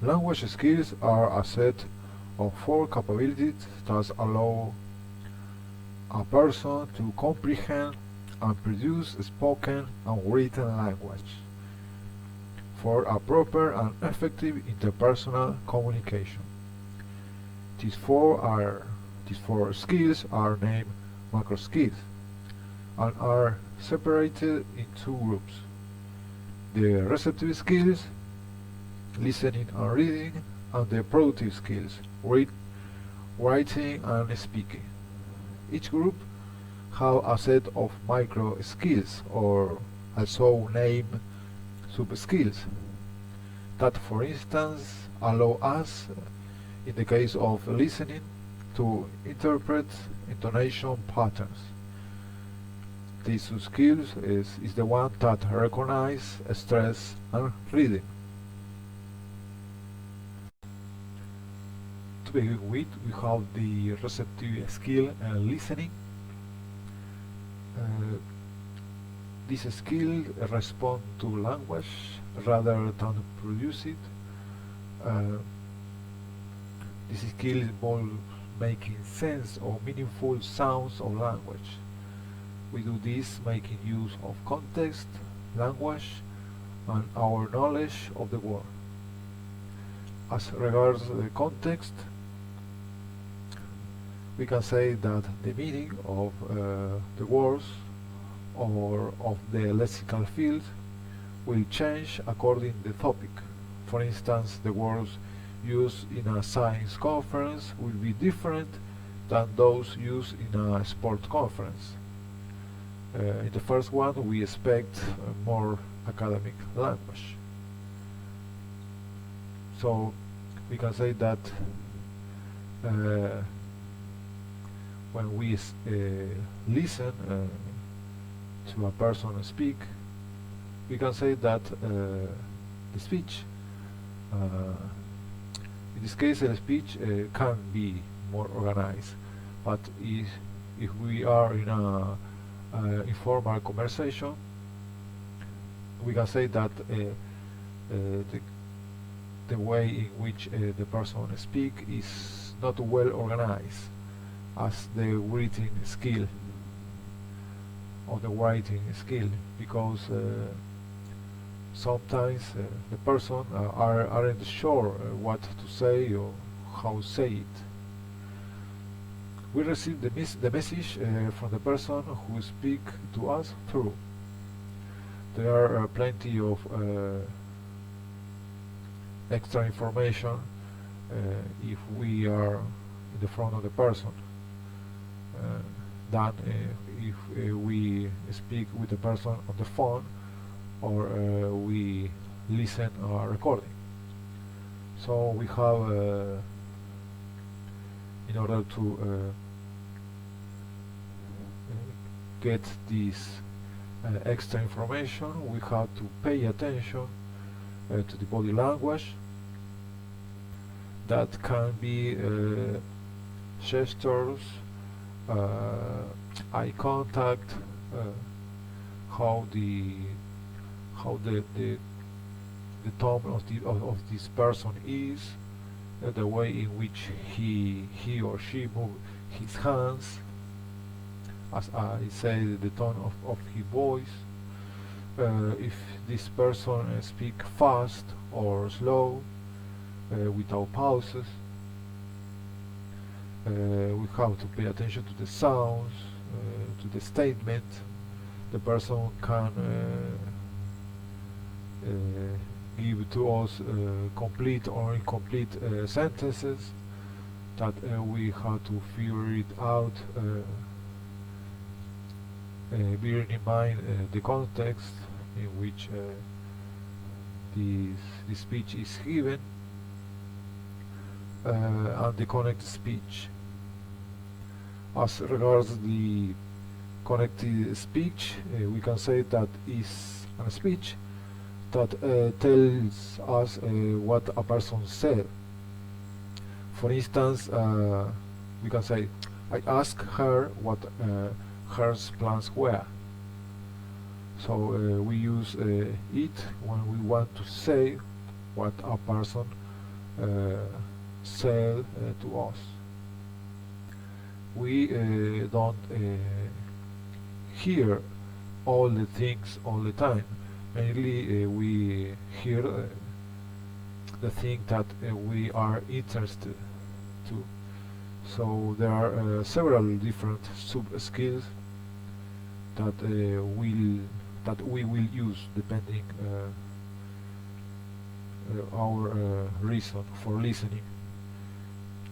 Language skills are a set of 4 capabilities that allow a person to comprehend and produce spoken and written language for a proper and effective interpersonal communication. These four skills are named macro skills and are separated in 2 groups: the receptive skills, listening and reading, and the productive skills, writing and speaking. Each group have a set of micro skills, or also named sub-skills, that for instance allow us, in the case of listening, to interpret intonation patterns. This sub-skill is the one that recognize stress and reading. To begin with, we have the receptive skill and listening. Uh, this skill responds to language rather than produce it. Uh, this skill involves making sense of meaningful sounds of language. We do this making use of context, language, and our knowledge of the world. As regards the context, we can say that the meaning of the words or of the lexical field will change according to the topic. For instance, the words used in a science conference will be different than those used in a sport conference. In the first one, we expect more academic language. So we can say that when we listen to a person speak, we can say that the speech, in this case, the speech can be more organized. But if we are in a informal conversation, we can say that the way in which the person speaks is not well organized as the written skill or the writing skill, because sometimes the person aren't sure what to say or how to say it. We receive the message from the person who speaks to us through. There are plenty of extra information if we are in the front of the person than if we speak with the person on the phone or we listen a recording. So we have, in order to get this extra information, we have to pay attention to the body language. That can be gestures, eye contact, how the tone of this person is, the way in which he or she moves his hands, as I say, the tone of his voice, if this person speak fast or slow, without pauses. We have to pay attention to the sounds, to the statement. The person can give to us complete or incomplete sentences that we have to figure it out, bearing in mind the context in which this speech is given, and the connected speech. As regards the connected speech, we can say that is a speech that tells us what a person said. For instance, we can say, I asked her what her plans were. So we use it when we want to say what a person uh, said to us. We don't hear all the things all the time. Mainly we hear the thing that we are interested to. So there are several different sub-skills that we will use depending our reason for listening.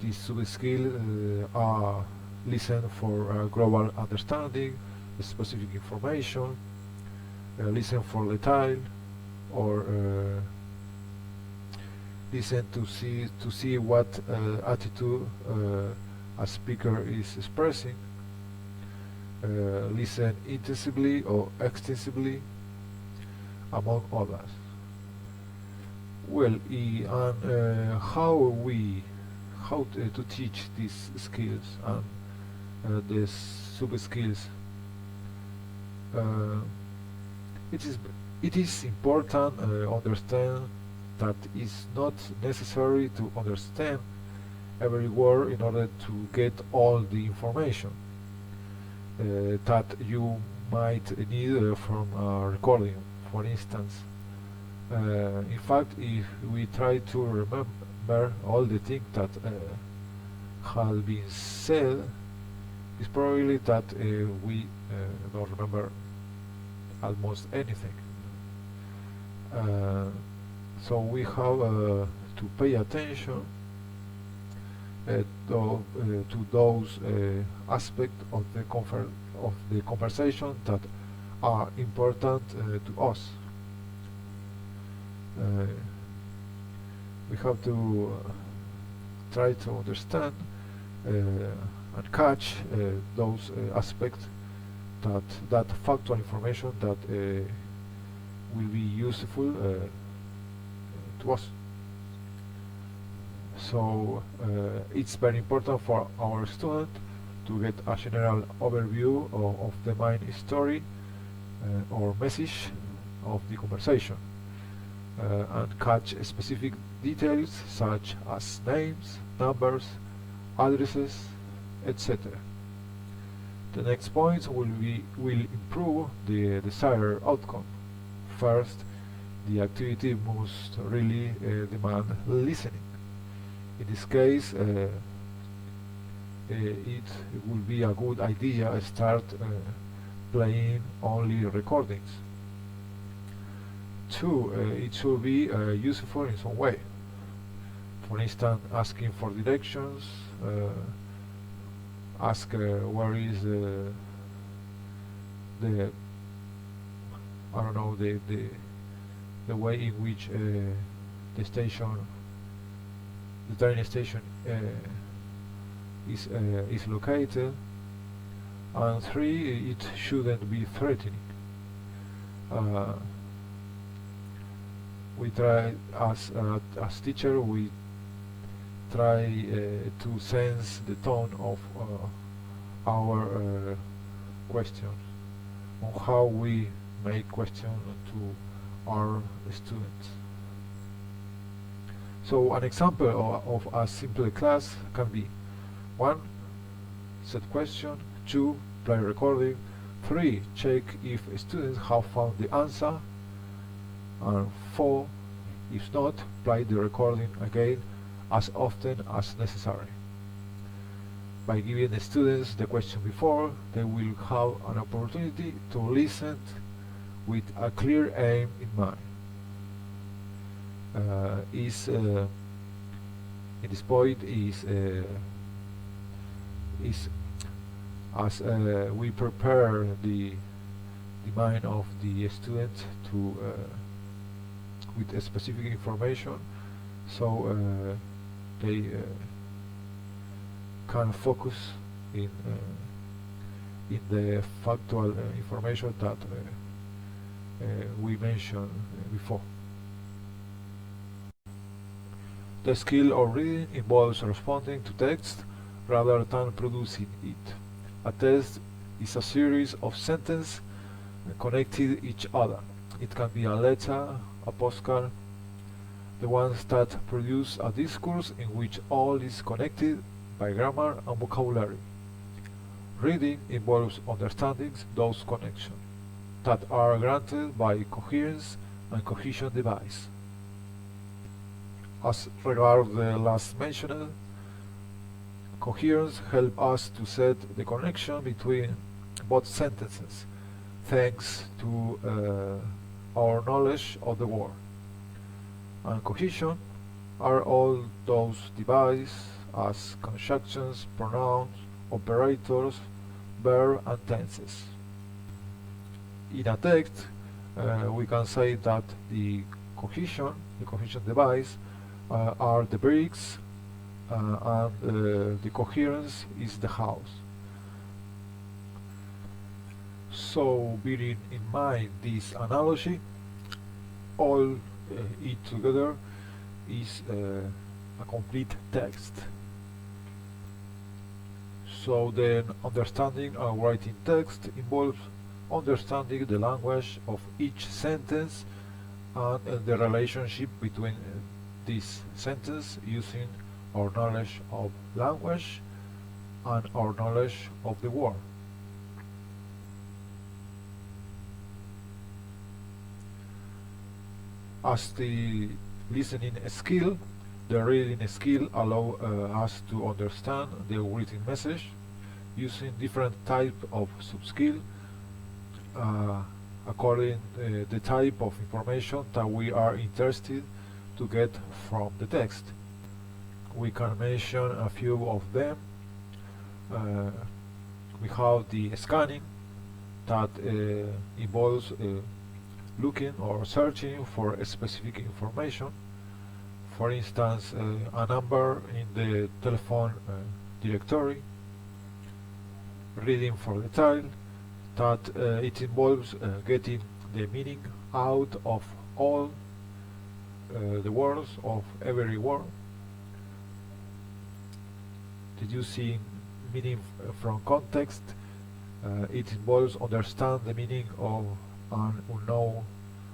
These sub-skills are listen for global understanding, specific information, listen for detail, or listen to see what attitude a speaker is expressing, listen intensively or extensively, among others. Well, and how to teach these skills and these sub skills. Uh, it is it is important understand that it's not necessary to understand every word in order to get all the information that you might need from a recording. For instance, in fact, if we try to remember all the things that have been said, it's probably that we don't remember almost anything. Uh, so we have to pay attention to those aspects of the conversation that are important to us. We have to try to understand and catch those aspects that factual information that will be useful to us. So it's very important for our student to get a general overview of the main story or message of the conversation and catch specific details such as names, numbers, addresses, etc. The next points will improve the desired outcome. First, the activity must really demand listening. In this case, it will be a good idea to start playing only recordings. Two, it should be useful in some way. For instance, asking for directions, ask where is the I don't know the way in which the train station is located. And three, it shouldn't be threatening. We try as teacher, we try to sense the tone of our questions, on how we make questions to our students. So an example of a simple class can be 1. Set question, 2. Play recording, 3. Check if students have found the answer, and 4. If not, play the recording again as often as necessary. By giving the students the question before, they will have an opportunity to listen with a clear aim in mind. In this point is as we prepare the mind of the student to with a specific information, so they can focus in the factual information that we mentioned before. The skill of reading involves responding to text rather than producing it. A text is a series of sentences connected each other. It can be a letter, a postcard, the ones that produce a discourse in which all is connected by grammar and vocabulary. Reading involves understanding those connections that are granted by coherence and cohesion device. As regards the last mentioned, coherence helps us to set the connection between both sentences, thanks to our knowledge of the word. And cohesion are all those devices as conjunctions, pronouns, operators, verbs, and tenses. In a text, we can say that the cohesion device are the bricks, and the coherence is the house. So, bearing in mind this analogy, all it together is a complete text. So then, understanding and writing text involves understanding the language of each sentence and the relationship between this sentence using our knowledge of language and our knowledge of the word. As the listening skill, the reading skill allow us to understand the written message using different types of subskill according the type of information that we are interested to get from the text. We can mention a few of them. We have the scanning that involves looking or searching for a specific information. For instance, a number in the telephone directory. Reading for the child, that it involves getting the meaning out of all the words of every word. Deducing meaning from context, it involves understand the meaning of an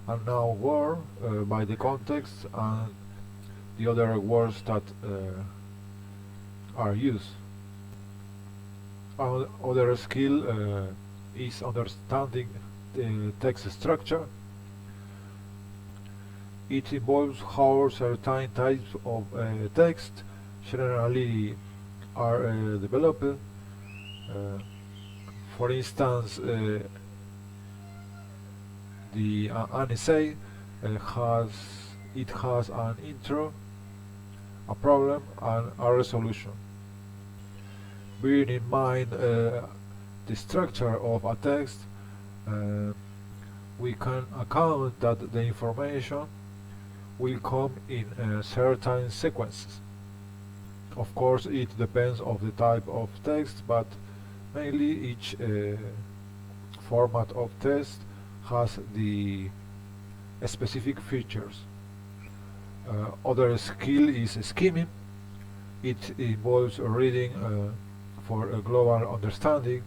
unknown word by the context and the other words that are used. Other skill is understanding the text structure. It involves how certain types of text generally are developed. For instance, an essay has an intro, a problem, and a resolution. Bearing in mind the structure of a text, we can account that the information will come in certain sequences. Of course, it depends on the type of text, but mainly each format of text has the specific features. Other skill is skimming. It involves reading for a global understanding.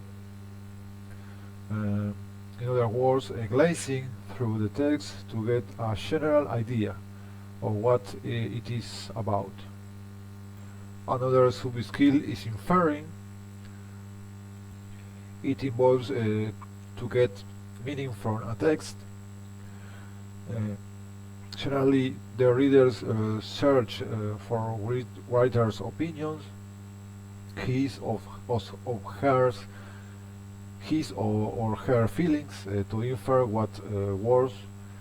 In other words, glazing through the text to get a general idea of what it is about. Another sub-skill is inferring. It involves to get meaning from a text. Generally, the readers search for writers' opinions, his or her feelings to infer what words,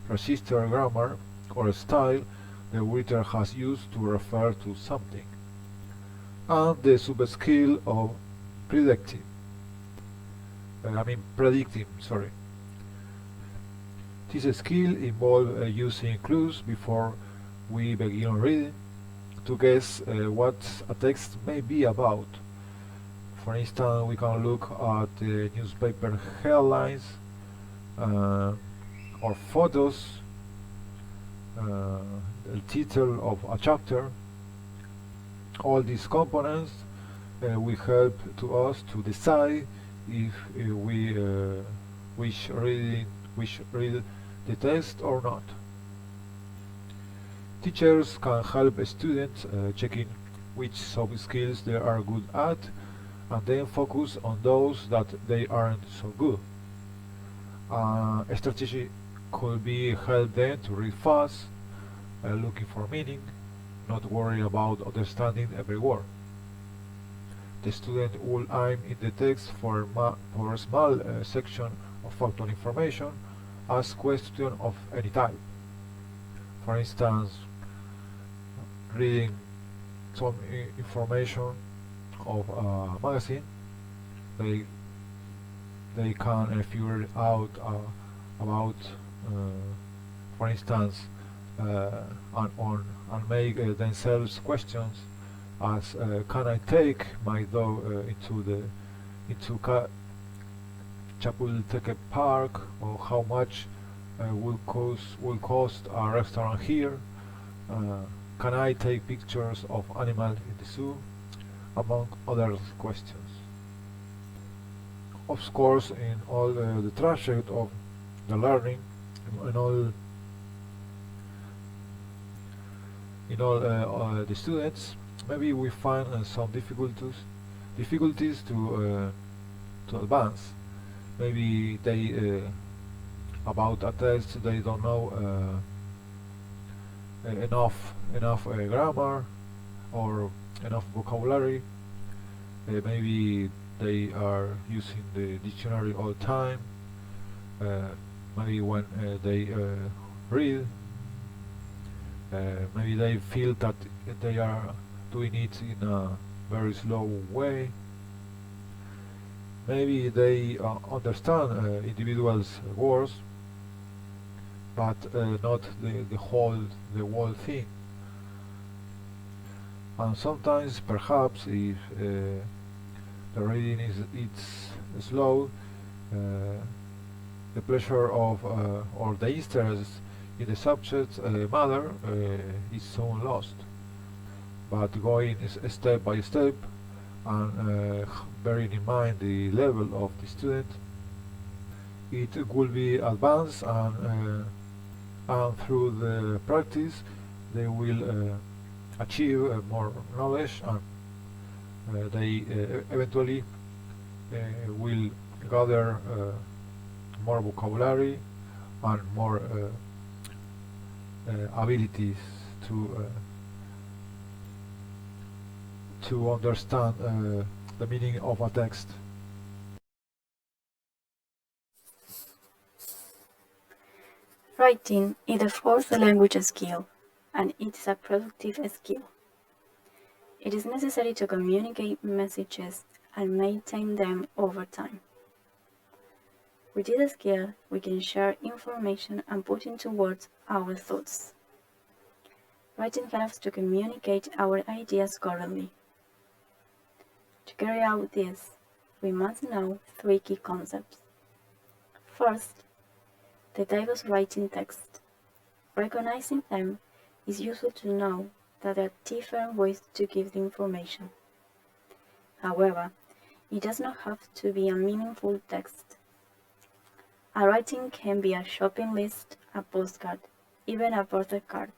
register, grammar, or style the writer has used to refer to something. And the sub-skill of predicting. This skill involves using clues before we begin reading to guess what a text may be about. For instance, we can look at the newspaper headlines or photos, the title of a chapter. All these components will help to us to decide if we wish read the text or not. Teachers can help students checking which soft skills they are good at and then focus on those that they aren't so good. A strategy could be help them to read fast, looking for meaning, not worry about understanding every word. The student will aim in the text for a small section of factual information, ask questions of any type. For instance, reading some information of a magazine, they they can figure out about, uh, for instance, and make themselves questions as can I take my dog into Chapultepec Park, or how much will cost a restaurant here? Uh, can I take pictures of animals in the zoo? Among other questions. Of course, in all the trajectory of the learning, in all the students, maybe we find some difficulties to advance. Maybe they about a test they don't know enough grammar or enough vocabulary. Maybe they are using the dictionary all the time. Uh, Maybe when they read, maybe they feel that they are doing it in a very slow way. Maybe they understand individuals' words, but not the whole thing. And sometimes, perhaps, if the reading is it's slow, uh, the pleasure of or the interest in the subject matter is soon lost. But going step by step and bearing in mind the level of the student, it will be advanced, and through the practice they will achieve more knowledge, and they eventually will gather more vocabulary and more abilities to understand the meaning of a text. Writing is the fourth language skill, and it is a productive skill. It is necessary to communicate messages and maintain them over time. With this skill, we can share information and put into words our thoughts. Writing helps to communicate our ideas correctly. To carry out this, we must know three key concepts. First, the types of writing text. Recognizing them is useful to know that there are different ways to give the information. However, it does not have to be a meaningful text. A writing can be a shopping list, a postcard, even a birthday card.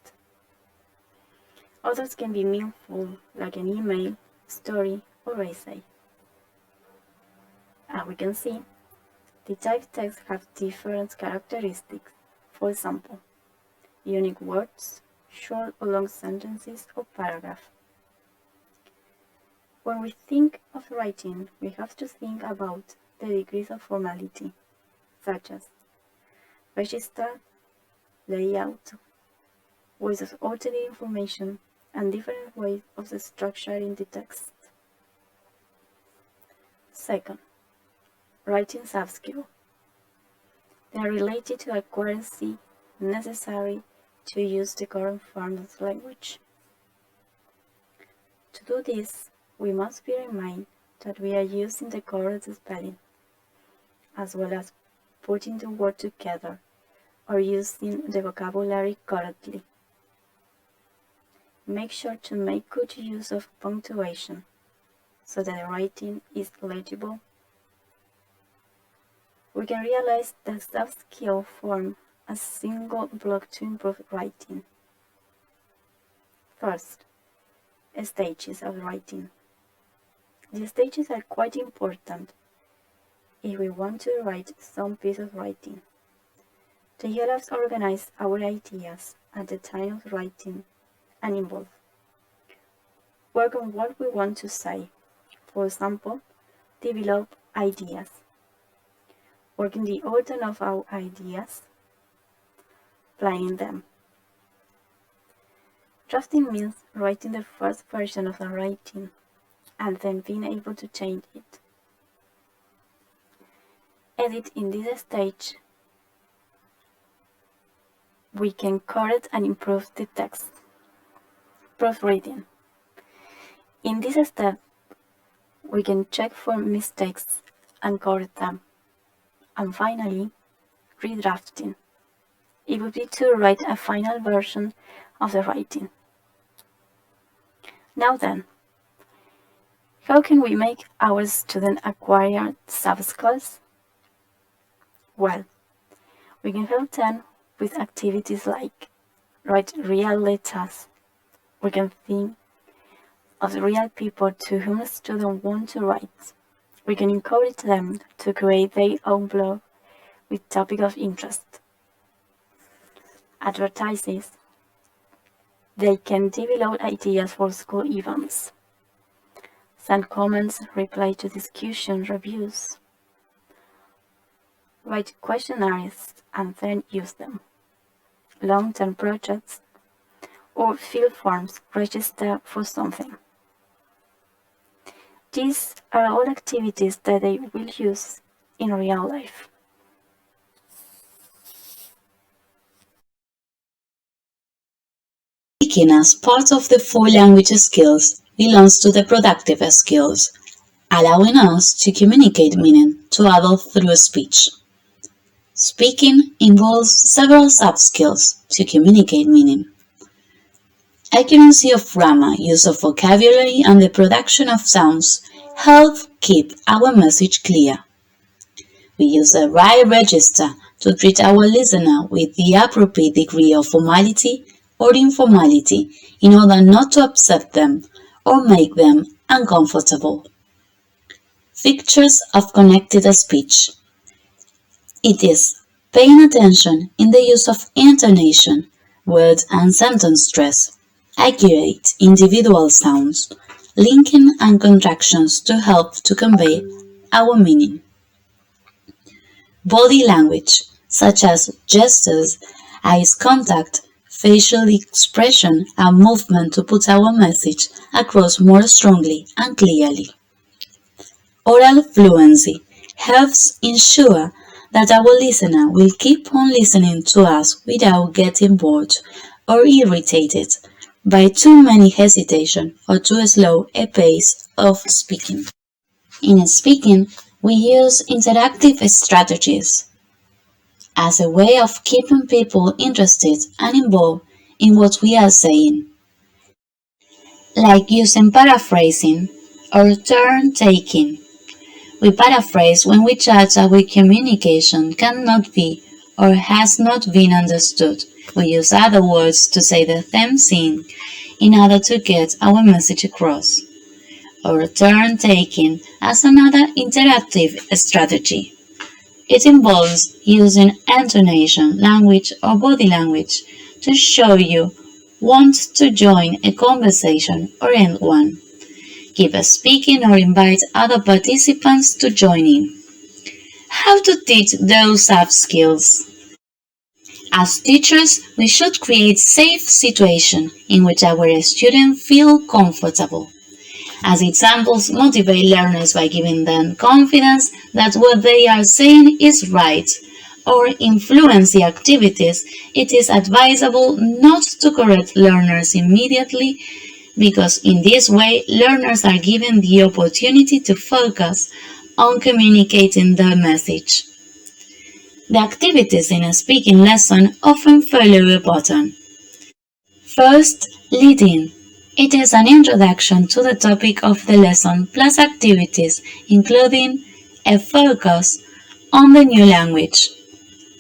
Others can be meaningful, like an email, story, or essay. As we can see, the typed texts have different characteristics. For example, unique words, short or long sentences, or paragraph. When we think of writing, we have to think about the degrees of formality, such as register, layout, ways of ordering information, and different ways of structuring the text. Second, writing soft-skill. They are related to accuracy necessary to use the current form of language. To do this, we must bear in mind that we are using the correct spelling, as well as putting the word together or using the vocabulary correctly. Make sure to make good use of punctuation so that the writing is legible. We can realize that soft skills form a single block to improve writing. First, stages of writing. The stages are quite important if we want to write some piece of writing. They help us organize our ideas at the time of writing and involve work on what we want to say. For example, develop ideas. Work in the order of our ideas, planning them. Drafting means writing the first version of a writing and then being able to change it. Edit in this stage, we can correct and improve the text. Proofreading. In this step, we can check for mistakes and correct them. And finally, redrafting. It would be to write a final version of the writing. Now then, how can we make our students acquire soft skills? Well, we can help them with activities like write real letters. We can think of real people to whom the students want to write. We can encourage them to create their own blog with topic of interest. Advertises. They can develop ideas for school events. Send comments, reply to discussion reviews. Write questionnaires and then use them. Long-term projects or fill forms, register for something. These are all activities that they will use in real life. Speaking as part of the 4 language skills belongs to the productive skills, allowing us to communicate meaning to others through speech. Speaking involves several sub-skills to communicate meaning. Accuracy of grammar, use of vocabulary, and the production of sounds help keep our message clear. We use the right register to treat our listener with the appropriate degree of formality or informality in order not to upset them or make them uncomfortable. Features of connected speech. It is paying attention in the use of intonation, word and sentence stress, accurate individual sounds, linking and contractions to help to convey our meaning. Body language, such as gestures, eyes contact, facial expression, and movement to put our message across more strongly and clearly. Oral fluency helps ensure that our listener will keep on listening to us without getting bored or irritated by too many hesitation or too slow a pace of speaking. In speaking, we use interactive strategies as a way of keeping people interested and involved in what we are saying, like using paraphrasing or turn-taking. We paraphrase when we judge our communication cannot be or has not been understood. We use other words to say the same thing in order to get our message across. Or turn-taking as another interactive strategy. It involves using intonation, language, or body language to show you want to join a conversation or end one. Keep speaking or invite other participants to join in. How to teach those soft skills? As teachers, we should create safe situations in which our students feel comfortable. As examples, motivate learners by giving them confidence that what they are saying is right, or influence the activities. It is advisable not to correct learners immediately because in this way, learners are given the opportunity to focus on communicating their message. The activities in a speaking lesson often follow a pattern. First, lead-in. It is an introduction to the topic of the lesson plus activities, including a focus on the new language.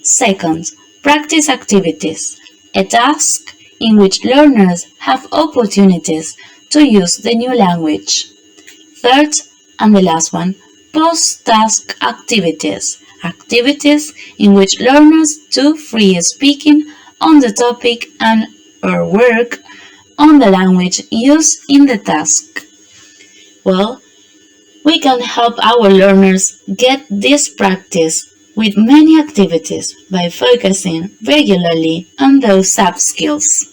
Second, practice activities. A task in which learners have opportunities to use the new language. Third, and the last one, post-task activities. Activities in which learners do free speaking on the topic and or work on the language used in the task. Well, we can help our learners get this practice with many activities by focusing regularly on those soft skills.